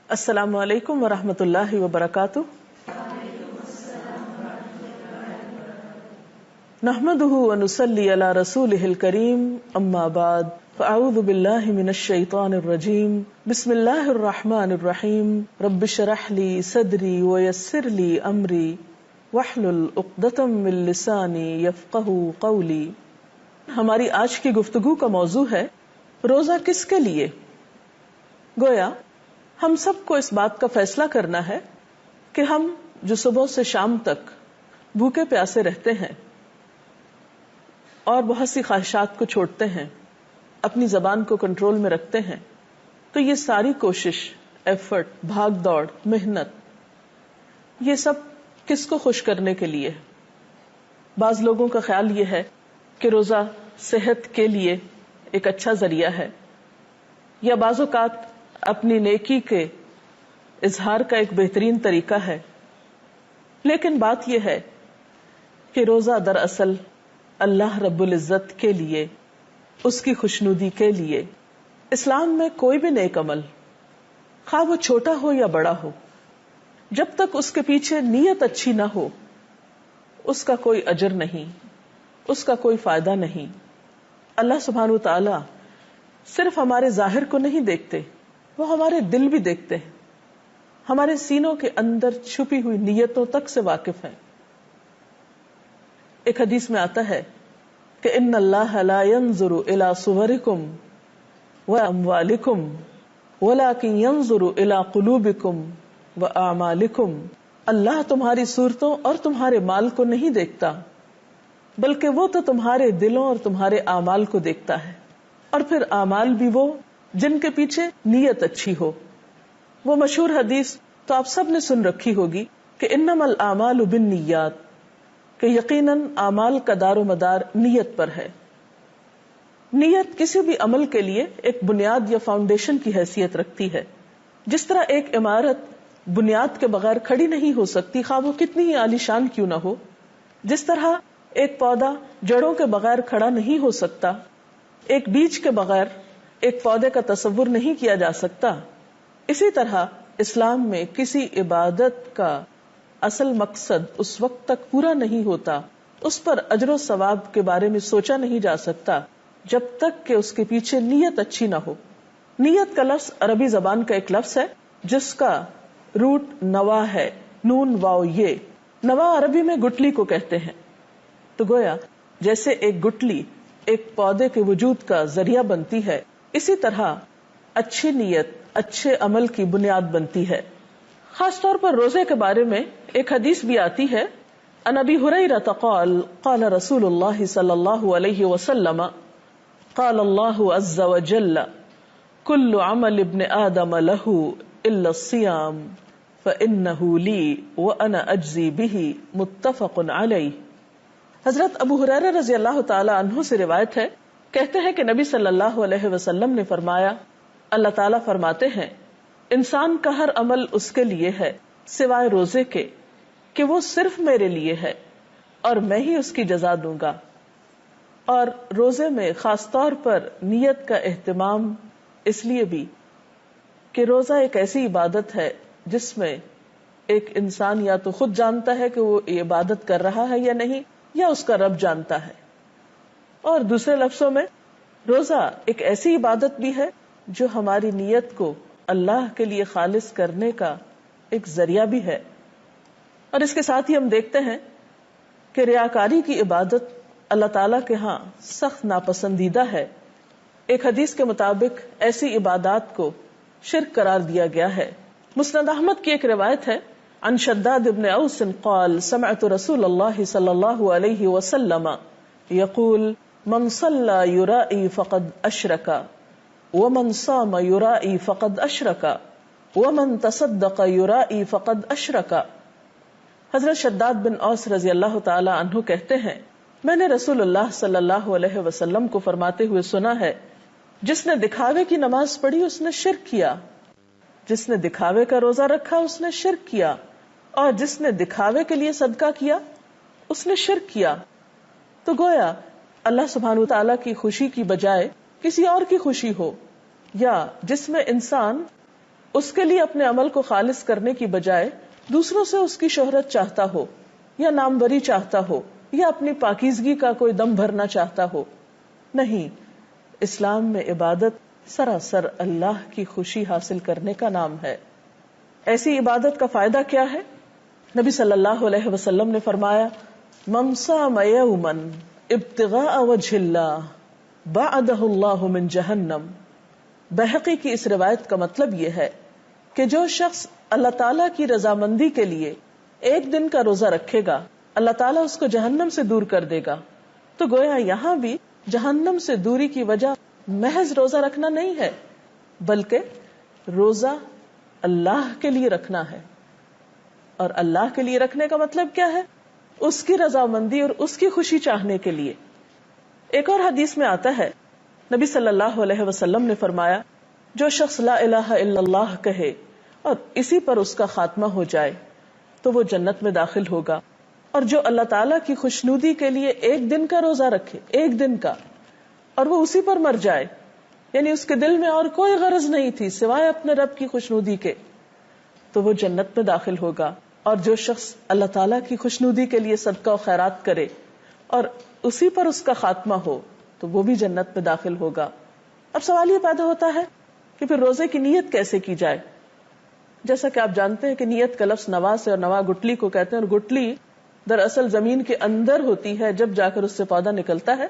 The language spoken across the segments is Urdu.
السلام علیکم ورحمۃ اللہ وبرکاتہ. نحمده ونصلي على رسوله الكريم اما بعد فاعوذ بالله من الشيطان الرجيم بسم الله الرحمن الرحيم رب اشرح لي صدري ويسر لي امري واحلل عقدة من لساني يفقهوا قولي. ہماری آج کی گفتگو کا موضوع ہے روزہ کس کے لیے. گویا ہم سب کو اس بات کا فیصلہ کرنا ہے کہ ہم جو صبح سے شام تک بھوکے پیاسے رہتے ہیں اور بہت سی خواہشات کو چھوڑتے ہیں، اپنی زبان کو کنٹرول میں رکھتے ہیں، تو یہ ساری کوشش، ایفرٹ، بھاگ دوڑ، محنت، یہ سب کس کو خوش کرنے کے لیے. بعض لوگوں کا خیال یہ ہے کہ روزہ صحت کے لیے ایک اچھا ذریعہ ہے، یا بعض اوقات اپنی نیکی کے اظہار کا ایک بہترین طریقہ ہے. لیکن بات یہ ہے کہ روزہ دراصل اللہ رب العزت کے لیے، اس کی خوشنودی کے لیے. اسلام میں کوئی بھی نیک عمل، خواہ وہ چھوٹا ہو یا بڑا ہو، جب تک اس کے پیچھے نیت اچھی نہ ہو، اس کا کوئی اجر نہیں، اس کا کوئی فائدہ نہیں. اللہ سبحانہ وتعالی صرف ہمارے ظاہر کو نہیں دیکھتے، وہ ہمارے دل بھی دیکھتے ہیں، ہمارے سینوں کے اندر چھپی ہوئی نیتوں تک سے واقف ہیں. ایک حدیث میں آتا ہے کہ ان اللہ لا ينظر الى صورکم واموالکم ولکن ينظر الى قلوبکم واعمالکم. اللہ تمہاری صورتوں اور تمہارے مال کو نہیں دیکھتا، بلکہ وہ تو تمہارے دلوں اور تمہارے اعمال کو دیکھتا ہے. اور پھر اعمال بھی وہ جن کے پیچھے نیت اچھی ہو. وہ مشہور حدیث تو آپ سب نے سن رکھی ہوگی کہ انما الاعمال بالنیات، کہ یقیناً اعمال کا دار و مدار نیت پر ہے. نیت کسی بھی عمل کے لیے ایک بنیاد یا فاؤنڈیشن کی حیثیت رکھتی ہے. جس طرح ایک عمارت بنیاد کے بغیر کھڑی نہیں ہو سکتی، خواہ وہ کتنی ہی عالیشان کیوں نہ ہو، جس طرح ایک پودا جڑوں کے بغیر کھڑا نہیں ہو سکتا، ایک بیج کے بغیر ایک پودے کا تصور نہیں کیا جا سکتا، اسی طرح اسلام میں کسی عبادت کا اصل مقصد اس وقت تک پورا نہیں ہوتا، اس پر اجر و ثواب کے بارے میں سوچا نہیں جا سکتا، جب تک کہ اس کے پیچھے نیت اچھی نہ ہو. نیت کا لفظ عربی زبان کا ایک لفظ ہے جس کا روٹ نوا ہے، نون واو یہ. نوا عربی میں گٹلی کو کہتے ہیں. تو گویا جیسے ایک گٹلی ایک پودے کے وجود کا ذریعہ بنتی ہے، اسی طرح اچھی نیت اچھے عمل کی بنیاد بنتی ہے. خاص طور پر روزے کے بارے میں ایک حدیث بھی آتی ہے. عن ابی ہریرہ قال قال رسول اللہ صلی اللہ علیہ وسلم قال اللہ عز وجل کل عمل ابن آدم له الا الصیام فإنہ لی وأنا اجزی بہ متفق علیہ. حضرت ابو ہریرہ رضی اللہ تعالی عنہ سے روایت ہے، کہتے ہیں کہ نبی صلی اللہ علیہ وسلم نے فرمایا، اللہ تعالیٰ فرماتے ہیں انسان کا ہر عمل اس کے لیے ہے سوائے روزے کے کہ وہ صرف میرے لیے ہے اور میں ہی اس کی جزا دوں گا. اور روزے میں خاص طور پر نیت کا اہتمام اس لیے بھی کہ روزہ ایک ایسی عبادت ہے جس میں ایک انسان یا تو خود جانتا ہے کہ وہ یہ عبادت کر رہا ہے یا نہیں، یا اس کا رب جانتا ہے. اور دوسرے لفظوں میں روزہ ایک ایسی عبادت بھی ہے جو ہماری نیت کو اللہ کے لیے خالص کرنے کا ایک ذریعہ بھی ہے. اور اس کے ساتھ ہی ہم دیکھتے ہیں کہ ریاکاری کی عبادت اللہ تعالیٰ کے ہاں سخت ناپسندیدہ ہے. ایک حدیث کے مطابق ایسی عبادات کو شرک قرار دیا گیا ہے. مسند احمد کی ایک روایت ہے عن شداد بن اوس قال سمعت رسول اللہ صلی اللہ علیہ وسلم یقول من صلى يرائي فقد اشرک ومن صام يرائي فقد اشرک ومن تصدق يرائي فقد اشرک. حضرت شداد بن اوس رضی اللہ تعالی عنہ کہتے ہیں، میں نے رسول اللہ صلی اللہ علیہ وسلم کو فرماتے ہوئے سنا ہے، جس نے دکھاوے کی نماز پڑھی اس نے شرک کیا، جس نے دکھاوے کا روزہ رکھا اس نے شرک کیا، اور جس نے دکھاوے کے لیے صدقہ کیا اس نے شرک کیا. تو گویا اللہ سبحانہ وتعالیٰ کی خوشی کی بجائے کسی اور کی خوشی ہو، یا جس میں انسان اس کے لیے اپنے عمل کو خالص کرنے کی بجائے دوسروں سے اس کی شہرت چاہتا ہو یا ناموری چاہتا ہو یا اپنی پاکیزگی کا کوئی دم بھرنا چاہتا ہو. نہیں، اسلام میں عبادت سراسر اللہ کی خوشی حاصل کرنے کا نام ہے. ایسی عبادت کا فائدہ کیا ہے؟ نبی صلی اللہ علیہ وسلم نے فرمایا من صام یوما ابتغاء وجہ اللہ بعدہ اللہ من جہنم. بہقی کی اس روایت کا مطلب یہ ہے کہ جو شخص اللہ تعالیٰ کی رضامندی کے لیے ایک دن کا روزہ رکھے گا اللہ تعالیٰ اس کو جہنم سے دور کر دے گا. تو گویا یہاں بھی جہنم سے دوری کی وجہ محض روزہ رکھنا نہیں ہے، بلکہ روزہ اللہ کے لیے رکھنا ہے. اور اللہ کے لیے رکھنے کا مطلب کیا ہے؟ اس کی رضامندی اور اس کی خوشی چاہنے کے لیے. ایک اور حدیث میں آتا ہے نبی صلی اللہ علیہ وسلم نے فرمایا جو شخص لا الہ الا اللہ کہے اور اسی پر اس کا خاتمہ ہو جائے تو وہ جنت میں داخل ہوگا. اور جو اللہ تعالیٰ کی خوشنودی کے لیے ایک دن کا روزہ رکھے، ایک دن کا، اور وہ اسی پر مر جائے، یعنی اس کے دل میں اور کوئی غرض نہیں تھی سوائے اپنے رب کی خوشنودی کے، تو وہ جنت میں داخل ہوگا. اور جو شخص اللہ تعالیٰ کی خوشنودی کے لیے صدقہ و خیرات کرے اور اسی پر اس کا خاتمہ ہو تو وہ بھی جنت میں داخل ہوگا. اب سوال یہ پیدا ہوتا ہے کہ پھر روزے کی نیت کیسے کی جائے؟ جیسا کہ آپ جانتے ہیں کہ نیت کا لفظ نوا سے، اور نوا گٹلی کو کہتے ہیں، اور گٹلی دراصل زمین کے اندر ہوتی ہے جب جا کر اس سے پودا نکلتا ہے.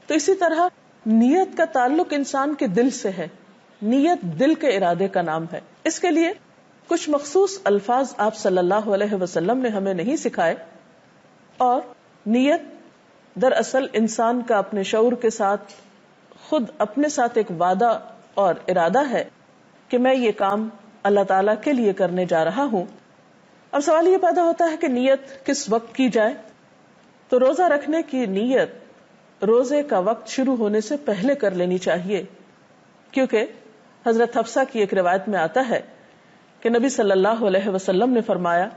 تو اسی طرح نیت کا تعلق انسان کے دل سے ہے. نیت دل کے ارادے کا نام ہے. اس کے لیے کچھ مخصوص الفاظ آپ صلی اللہ علیہ وسلم نے ہمیں نہیں سکھائے. اور نیت دراصل انسان کا اپنے شعور کے ساتھ خود اپنے ساتھ ایک وعدہ اور ارادہ ہے کہ میں یہ کام اللہ تعالیٰ کے لیے کرنے جا رہا ہوں. اب سوال یہ پیدا ہوتا ہے کہ نیت کس وقت کی جائے؟ تو روزہ رکھنے کی نیت روزے کا وقت شروع ہونے سے پہلے کر لینی چاہیے، کیونکہ حضرت حفصہ کی ایک روایت میں آتا ہے کہ نبی صلی اللہ علیہ وسلم نے فرمایا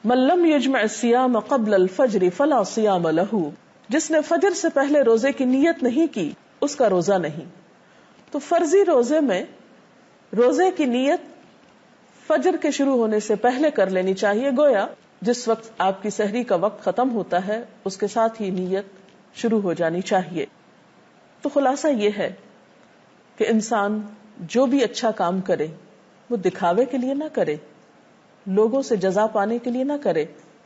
من لم یجمع الصیام قبل الفجر فلا صیام له. جس نے فجر سے پہلے روزے کی نیت نہیں کی اس کا روزہ نہیں. تو فرضی روزے میں روزے کی نیت فجر کے شروع ہونے سے پہلے کر لینی چاہیے. گویا جس وقت آپ کی سحری کا وقت ختم ہوتا ہے اس کے ساتھ ہی نیت شروع ہو جانی چاہیے. تو خلاصہ یہ ہے کہ انسان جو بھی اچھا کام کرے وہ دکھاوے کے لیے نہ کرے، لوگوں سے جزا پانے کے لیے نہ کرے،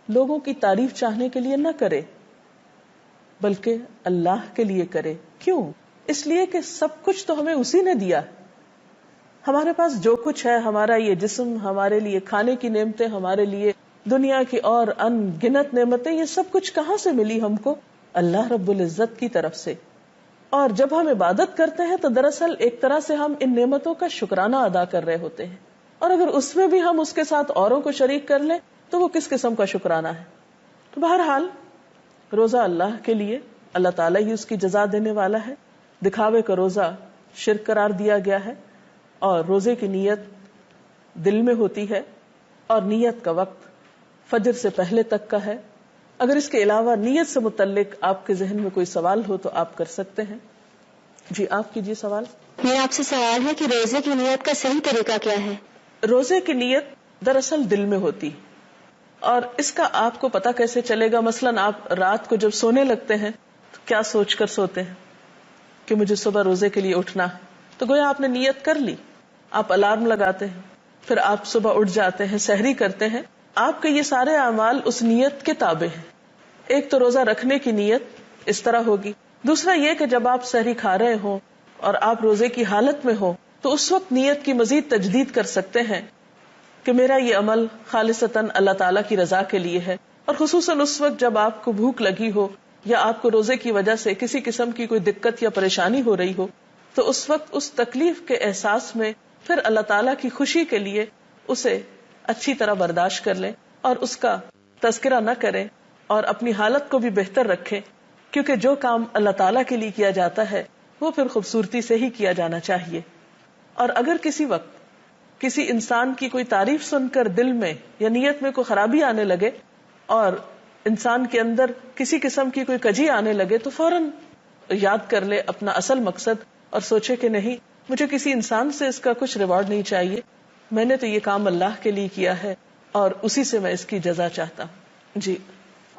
لوگوں کی تعریف چاہنے کے لیے نہ کرے، بلکہ اللہ کے لیے کرے. کیوں؟ اس لیے کہ سب کچھ تو ہمیں اسی نے دیا. ہمارے پاس جو کچھ ہے، ہمارا یہ جسم، ہمارے لیے کھانے کی نعمتیں، ہمارے لیے دنیا کی اور ان گنت نعمتیں، یہ سب کچھ کہاں سے ملی ہم کو؟ اللہ رب العزت کی طرف سے. اور جب ہم عبادت کرتے ہیں تو دراصل ایک طرح سے ہم ان نعمتوں کا شکرانہ ادا کر رہے ہوتے ہیں. اور اگر اس میں بھی ہم اس کے ساتھ اوروں کو شریک کر لیں تو وہ کس قسم کا شکرانہ ہے؟ تو بہرحال روزہ اللہ کے لیے، اللہ تعالیٰ ہی اس کی جزا دینے والا ہے. دکھاوے کا روزہ شرک قرار دیا گیا ہے. اور روزے کی نیت دل میں ہوتی ہے اور نیت کا وقت فجر سے پہلے تک کا ہے. اگر اس کے علاوہ نیت سے متعلق آپ کے ذہن میں کوئی سوال ہو تو آپ کر سکتے ہیں. جی آپ کیجیے سوال. میرا آپ سے سوال ہے کہ روزے کی نیت کا صحیح طریقہ کیا ہے؟ روزے کی نیت دراصل دل میں ہوتی، اور اس کا آپ کو پتہ کیسے چلے گا؟ مثلاً آپ رات کو جب سونے لگتے ہیں تو کیا سوچ کر سوتے ہیں کہ مجھے صبح روزے کے لیے اٹھنا ہے؟ تو گویا آپ نے نیت کر لی. آپ الارم لگاتے ہیں، پھر آپ صبح اٹھ جاتے ہیں، سحری کرتے ہیں. آپ کے یہ سارے اعمال اس نیت کے تابع ہیں. ایک تو روزہ رکھنے کی نیت اس طرح ہوگی. دوسرا یہ کہ جب آپ سحری کھا رہے ہوں اور آپ روزے کی حالت میں ہو تو اس وقت نیت کی مزید تجدید کر سکتے ہیں کہ میرا یہ عمل خالصتاً اللہ تعالیٰ کی رضا کے لیے ہے. اور خصوصاً اس وقت جب آپ کو بھوک لگی ہو یا آپ کو روزے کی وجہ سے کسی قسم کی کوئی دقت یا پریشانی ہو رہی ہو تو اس وقت اس تکلیف کے احساس میں پھر اللہ تعالیٰ کی خوشی کے لیے اسے اچھی طرح برداشت کر لیں اور اس کا تذکرہ نہ کریں اور اپنی حالت کو بھی بہتر رکھیں. کیونکہ جو کام اللہ تعالیٰ کے لیے کیا جاتا ہے وہ پھر خوبصورتی سے ہی کیا جانا چاہیے. اور اگر کسی وقت کسی انسان کی کوئی تعریف سن کر دل میں یا نیت میں کوئی خرابی آنے لگے اور انسان کے اندر کسی قسم کی کوئی کجی آنے لگے تو فوراً یاد کر لے اپنا اصل مقصد اور سوچے کہ نہیں، مجھے کسی انسان سے اس کا کچھ ریوارڈ نہیں چاہیے، میں نے تو یہ کام اللہ کے لیے کیا ہے اور اسی سے میں اس کی جزا چاہتا ہوں. جی.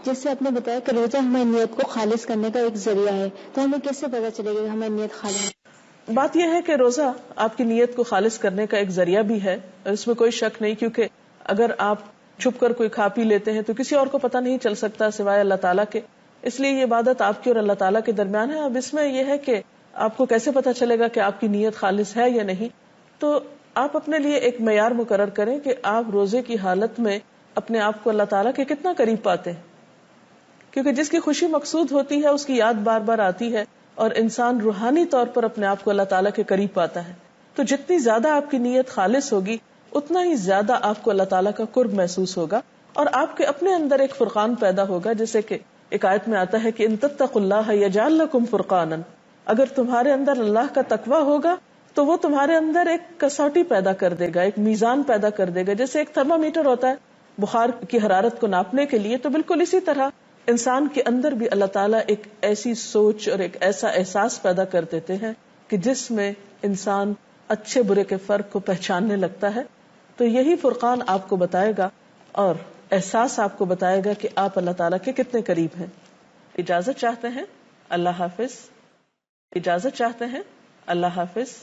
جس سے آپ نے بتایا کہ روزہ ہماری نیت کو خالص کرنے کا ایک ذریعہ ہے، تو ہمیں کیسے پتہ چلے گا کہ ہماری نیت خالص ہے؟ بات یہ ہے کہ روزہ آپ کی نیت کو خالص کرنے کا ایک ذریعہ بھی ہے، اس میں کوئی شک نہیں، کیونکہ اگر آپ چھپ کر کوئی کھا پی لیتے ہیں تو کسی اور کو پتہ نہیں چل سکتا سوائے اللہ تعالیٰ کے، اس لیے یہ عبادت آپ کی اور اللہ تعالیٰ کے درمیان ہے. اب اس میں یہ ہے کہ آپ کو کیسے پتہ چلے گا کہ آپ کی نیت خالص ہے یا نہیں. تو آپ اپنے لیے ایک معیار مقرر کریں کہ آپ روزے کی حالت میں اپنے آپ کو اللہ تعالیٰ کے کتنا قریب پاتے ہیں، کیونکہ جس کی خوشی مقصود ہوتی ہے اس کی یاد بار بار آتی ہے اور انسان روحانی طور پر اپنے آپ کو اللہ تعالیٰ کے قریب پاتا ہے. تو جتنی زیادہ آپ کی نیت خالص ہوگی اتنا ہی زیادہ آپ کو اللہ تعالیٰ کا قرب محسوس ہوگا اور آپ کے اپنے اندر ایک فرقان پیدا ہوگا، جیسے کہ ایک آیت میں آتا ہے کہ ان تتقوا اللہ یجعل لکم فرقانا، اگر تمہارے اندر اللہ کا تقوی ہوگا تو وہ تمہارے اندر ایک کسوٹی پیدا کر دے گا، ایک میزان پیدا کر دے گا. جیسے ایک تھرما میٹر ہوتا ہے بخار کی حرارت کو ناپنے کے لیے، تو بالکل اسی طرح انسان کے اندر بھی اللہ تعالیٰ ایک ایسی سوچ اور ایک ایسا احساس پیدا کر دیتے ہیں کہ جس میں انسان اچھے برے کے فرق کو پہچاننے لگتا ہے. تو یہی فرقان آپ کو بتائے گا اور احساس آپ کو بتائے گا کہ آپ اللہ تعالیٰ کے کتنے قریب ہیں. اجازت چاہتے ہیں. اللہ حافظ. اجازت چاہتے ہیں. اللہ حافظ.